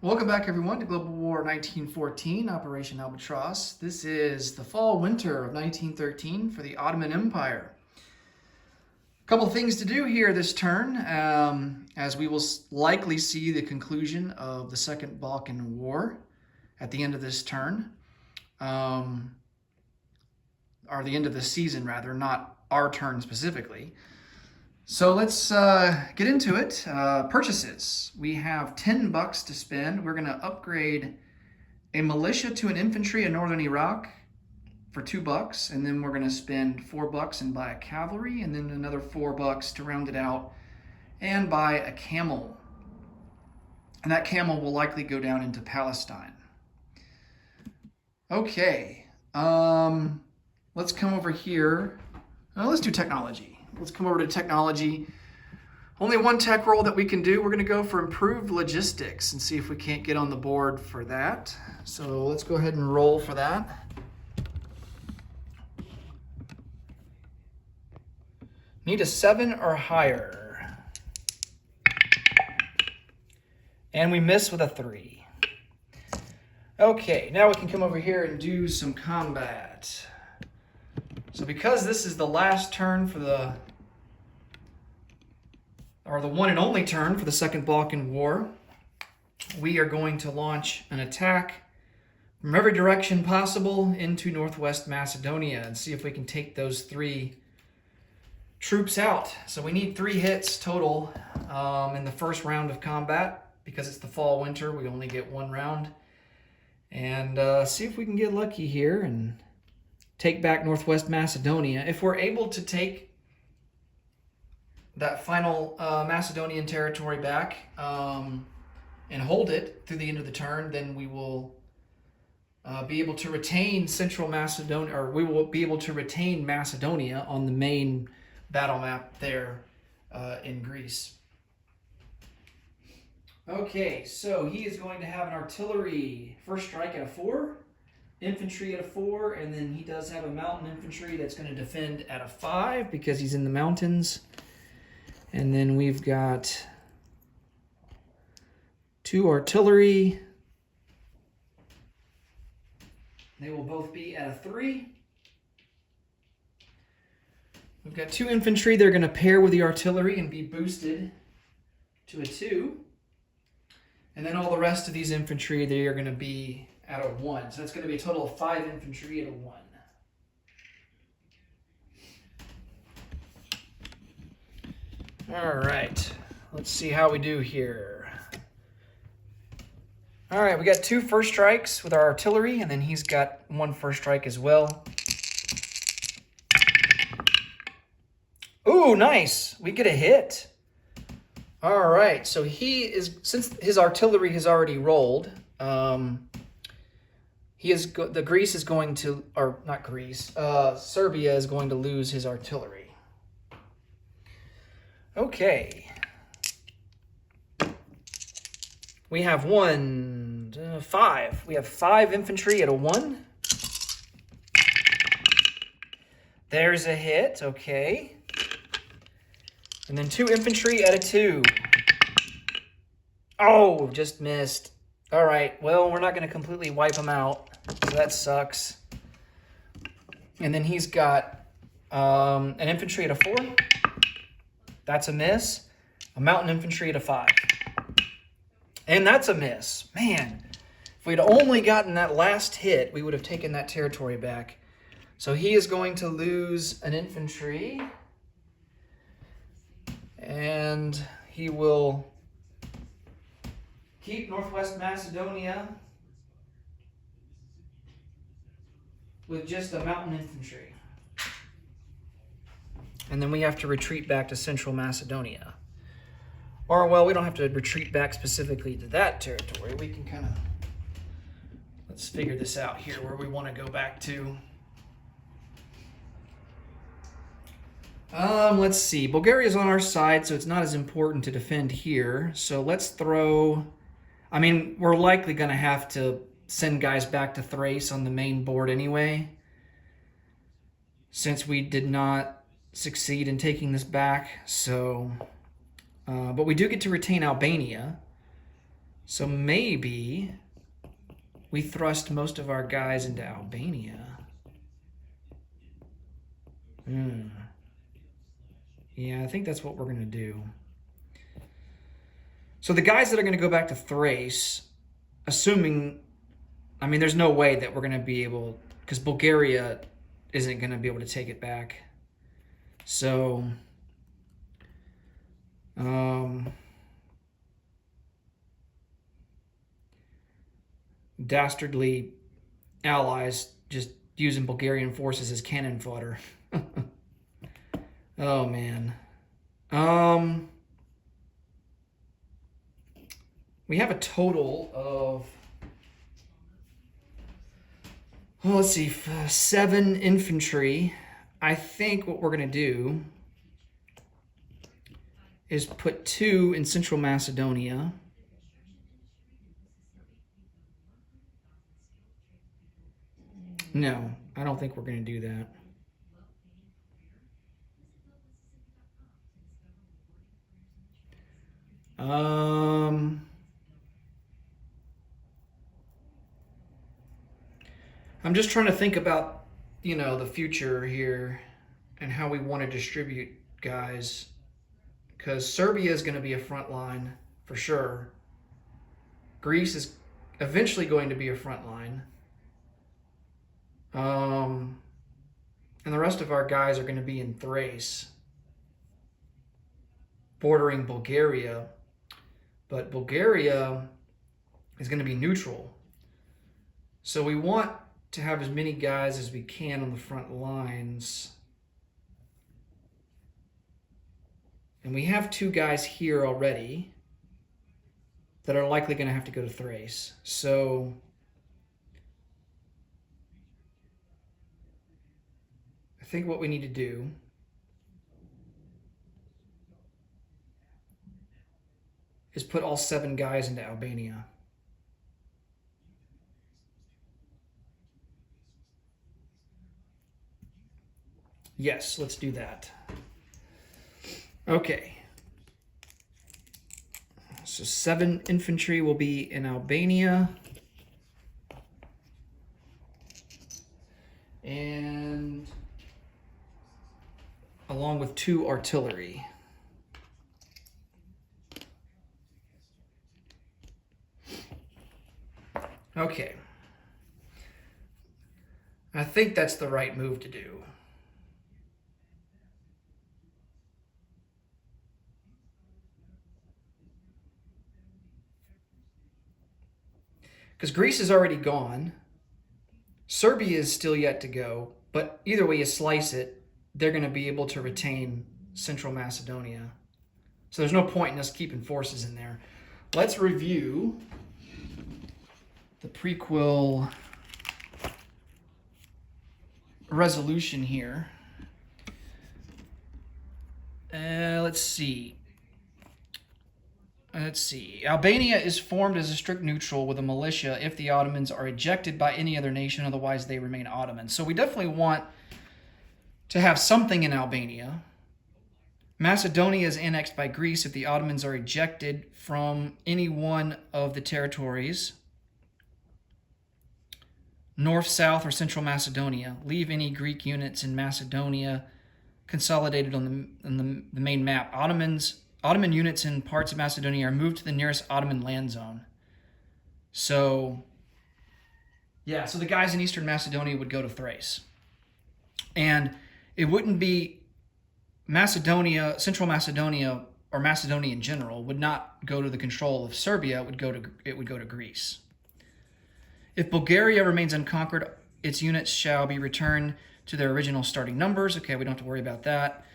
Welcome back, everyone, to Global War 1914, Operation Albatross. This is the fall-winter of 1913 for the Ottoman Empire. A couple things to do here this turn, as we will likely see the conclusion of the Second Balkan War at the end of this turn, or the end of the season, rather, not our turn specifically. So let's get into it. Purchases. We have $10 to spend. We're going to upgrade a militia to an infantry in northern Iraq for $2, and then we're going to spend $4 and buy a cavalry, and then another $4 to round it out and buy a camel. And that camel will likely go down into Palestine. Okay, let's come over here. Let's do technology. Let's come over to technology. Only one tech roll that we can do. We're going to go for improved logistics and see if we can't get on the board for that. So let's go ahead and roll for that. Need a 7 or higher. And we miss with a 3. Okay, now we can come over here and do some combat. So because this is the last turn for the one and only turn for the Second Balkan War, we are going to launch an attack from every direction possible into northwest Macedonia and see if we can take those 3 troops out. So we need 3 hits total in the first round of combat. Because it's the fall winter, we only get 1 round. And see if we can get lucky here and take back northwest Macedonia. If we're able to take that final Macedonian territory back and hold it through the end of the turn, then we will be able to retain Central Macedonia, or we will be able to retain Macedonia on the main battle map there in Greece. Okay, so he is going to have an artillery first strike at a 4, infantry at a 4, and then he does have a mountain infantry that's going to defend at a 5 because he's in the mountains. And then we've got 2 artillery. They will both be at a 3. We've got 2 infantry. They're going to pair with the artillery and be boosted to a 2. And then all the rest of these infantry, they are going to be at a 1. So that's going to be a total of 5 infantry at a 1. All right, let's see how we do here. All right, we got 2 first strikes with our artillery, and then he's got 1 first strike as well. Ooh, nice. We get a hit. All right, so since his artillery has already rolled, Greece is going to, or not Greece, Serbia is going to lose his artillery. Okay. We have 5. We have 5 infantry at a 1. There's a hit, okay. And then 2 infantry at a 2. Oh, just missed. All right, well, we're not going to completely wipe him out, so that sucks. And then he's got an infantry at a 4. That's a miss. A mountain infantry at a 5. And that's a miss. Man, if we'd only gotten that last hit, we would have taken that territory back. So he is going to lose an infantry. And he will keep northwest Macedonia with just a mountain infantry. And then we have to retreat back to Central Macedonia. Or, well, we don't have to retreat back specifically to that territory. We can kind of, let's figure this out here where we want to go back to. Let's see. Bulgaria's on our side, so it's not as important to defend here. So let's throw, I mean, we're likely going to have to send guys back to Thrace on the main board anyway, since we did not succeed in taking this back. So, but we do get to retain Albania. So maybe we thrust most of our guys into Albania. Yeah, I think that's what we're going to do. So the guys that are going to go back to Thrace, assuming, I mean, there's no way that we're going to be able, because Bulgaria isn't going to be able to take it back. So, dastardly allies just using Bulgarian forces as cannon fodder. Oh, man. We have a total of, well, let's see, 7 infantry. I think what we're going to do is put 2 in Central Macedonia. No, I don't think we're going to do that. I'm just trying to think about, the future here and how we want to distribute guys. Because Serbia is going to be a front line for sure. Greece is eventually going to be a front line. And the rest of our guys are going to be in Thrace, bordering Bulgaria. But Bulgaria is going to be neutral. So we want to have as many guys as we can on the front lines. And we have 2 guys here already that are likely going to have to go to Thrace. So I think what we need to do is put all 7 guys into Albania. Yes, let's do that. Okay. So 7 infantry will be in Albania. And along with 2 artillery. Okay. I think that's the right move to do. Because Greece is already gone. Serbia is still yet to go. But either way you slice it, they're going to be able to retain Central Macedonia. So there's no point in us keeping forces in there. Let's review the prequel resolution here. Let's see. Albania is formed as a strict neutral with a militia if the Ottomans are ejected by any other nation, otherwise they remain Ottoman. So we definitely want to have something in Albania. Macedonia is annexed by Greece if the Ottomans are ejected from any one of the territories. North, South, or Central Macedonia. Leave any Greek units in Macedonia consolidated on the main map. Ottoman units in parts of Macedonia are moved to the nearest Ottoman land zone. So, yeah, so the guys in Eastern Macedonia would go to Thrace. And it wouldn't be Macedonia, Central Macedonia, or Macedonia in general would not go to the control of Serbia. It would go to Greece. If Bulgaria remains unconquered, its units shall be returned to their original starting numbers. Okay, we don't have to worry about that.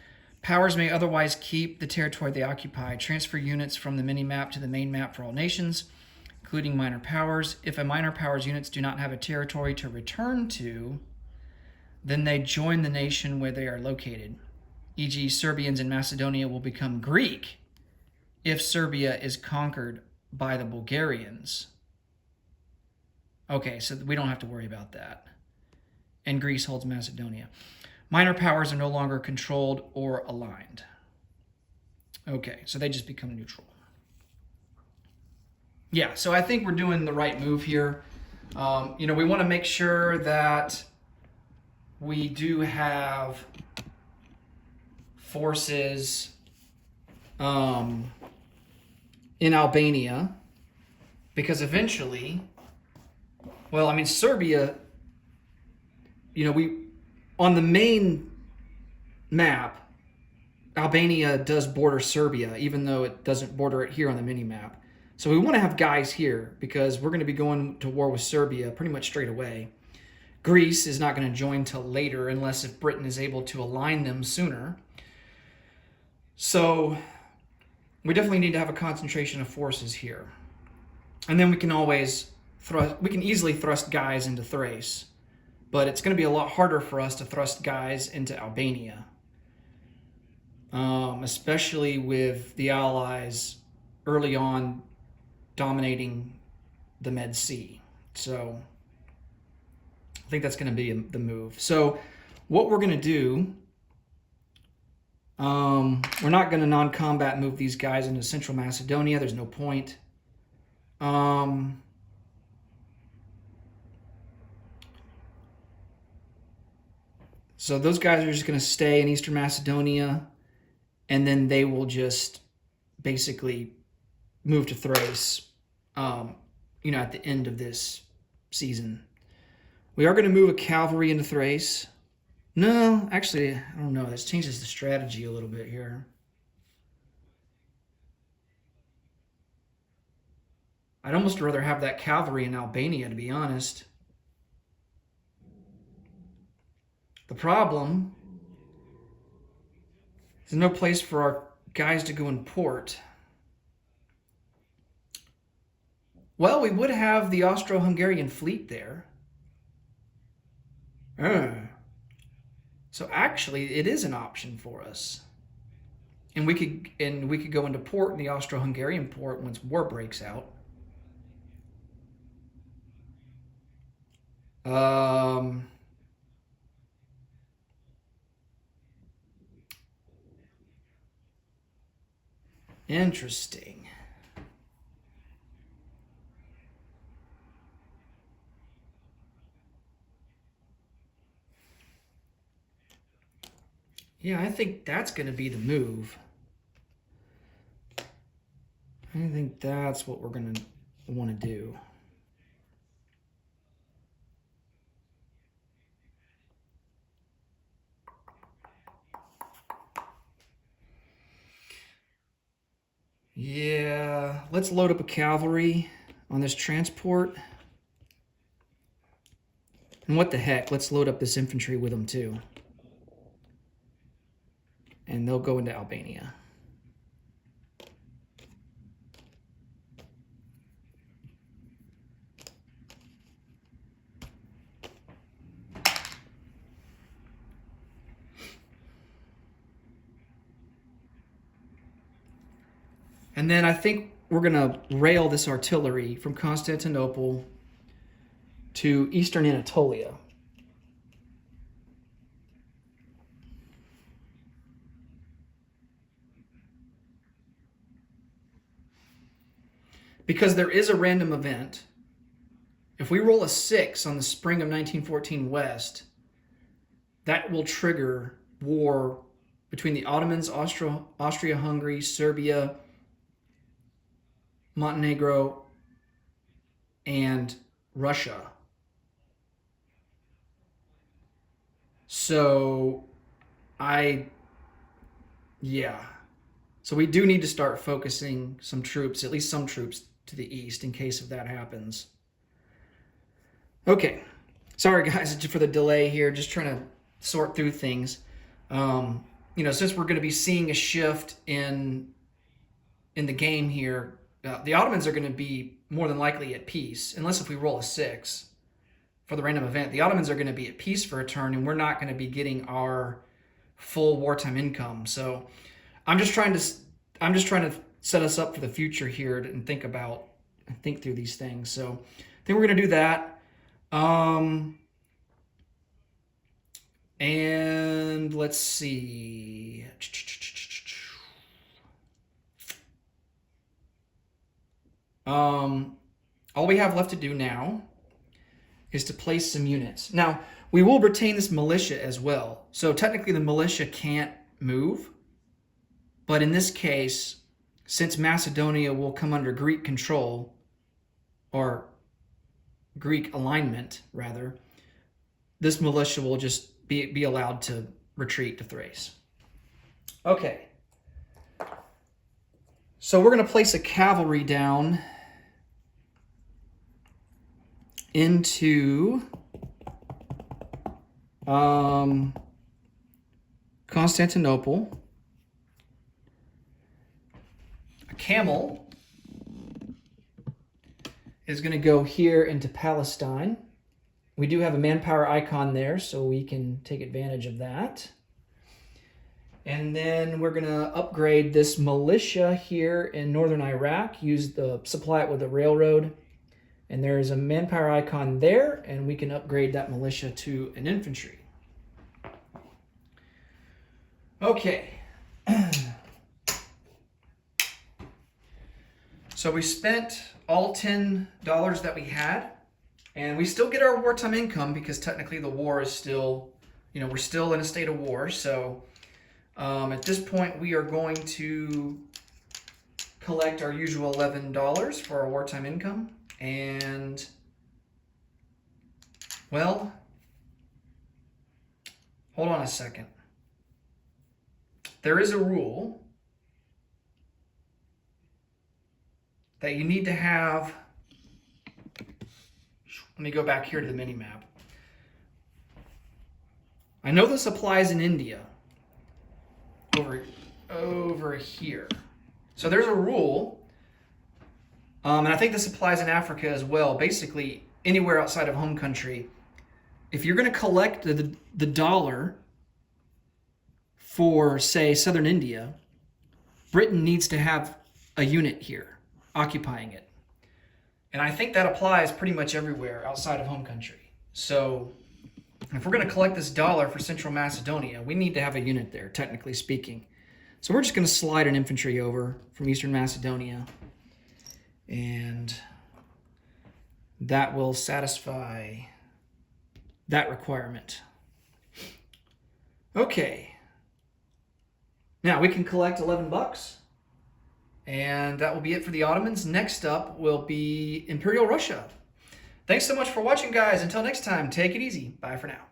Powers may otherwise keep the territory they occupy. Transfer units from the mini-map to the main map for all nations, including minor powers. If a minor power's units do not have a territory to return to, then they join the nation where they are located. E.g., Serbians in Macedonia will become Greek if Serbia is conquered by the Bulgarians. Okay, so we don't have to worry about that. And Greece holds Macedonia. Minor powers are no longer controlled or aligned. Okay, so they just become neutral. Yeah, so I think we're doing the right move here. You know, we want to make sure that we do have forces in Albania, because eventually, well, I mean, Serbia, you know, we on the main map, Albania does border Serbia, even though it doesn't border it here on the mini map. So we want to have guys here because we're going to be going to war with Serbia pretty much straight away. Greece is not going to join till later unless if Britain is able to align them sooner. So we definitely need to have a concentration of forces here. And then we can easily thrust guys into Thrace. But it's going to be a lot harder for us to thrust guys into Albania. Especially with the Allies early on dominating the Med Sea. So I think that's going to be the move. So what we're going to do, we're not going to non-combat move these guys into Central Macedonia. There's no point. So those guys are just going to stay in Eastern Macedonia, and then they will just basically move to Thrace, you know, at the end of this season. We are going to move a cavalry into Thrace. No, actually, I don't know. This changes the strategy a little bit here. I'd almost rather have that cavalry in Albania, to be honest. The problem is no place for our guys to go and port. Well, we would have the Austro-Hungarian fleet there. So actually, it is an option for us. And we could go into port in the Austro-Hungarian port once war breaks out. Interesting. Yeah, I think that's going to be the move. I think that's what we're going to want to do. Yeah, let's load up a cavalry on this transport. And what the heck, let's load up this infantry with them too. And they'll go into Albania. And then I think we're going to rail this artillery from Constantinople to eastern Anatolia. Because there is a random event. If we roll a 6 on the spring of 1914 West, that will trigger war between the Ottomans, Austria-Hungary, Serbia, Montenegro, and Russia. So So we do need to start focusing some troops, at least some troops, to the east in case if that happens. Okay. Sorry, guys, for the delay here. Just trying to sort through things. You know, since we're going to be seeing a shift in the game here, the Ottomans are going to be more than likely at peace, unless if we roll a 6 for the random event. The Ottomans are going to be at peace for a turn, and we're not going to be getting our full wartime income. So I'm just trying to set us up for the future here and think through these things. So I think we're going to do that. And let's see. All we have left to do now is to place some units. Now, we will retain this militia as well. So technically the militia can't move. But in this case, since Macedonia will come under Greek control, or Greek alignment, rather, this militia will just be allowed to retreat to Thrace. Okay. So we're going to place a cavalry down into Constantinople. A camel is going to go here into Palestine. We do have a manpower icon there, so we can take advantage of that. And then we're going to upgrade this militia here in northern Iraq, supply it with a railroad. And there's a manpower icon there, and we can upgrade that militia to an infantry. Okay. So we spent all $10 that we had, and we still get our wartime income because technically the war is still, we're still in a state of war. So at this point, we are going to collect our usual $11 for our wartime income. And, well, hold on a second. There is a rule that you need to have. Let me go back here to the mini map. I know this applies in India. Over here. So there's a rule, and I think this applies in Africa as well. Basically, anywhere outside of home country, if you're going to collect the dollar for, say, southern India, Britain needs to have a unit here occupying it. And I think that applies pretty much everywhere outside of home country. So if we're going to collect this dollar for Central Macedonia, we need to have a unit there, technically speaking. So we're just going to slide an infantry over from Eastern Macedonia, and that will satisfy that requirement. Okay. Now we can collect $11, and that will be it for the Ottomans. Next up will be Imperial Russia. Thanks so much for watching, guys. Until next time, take it easy. Bye for now.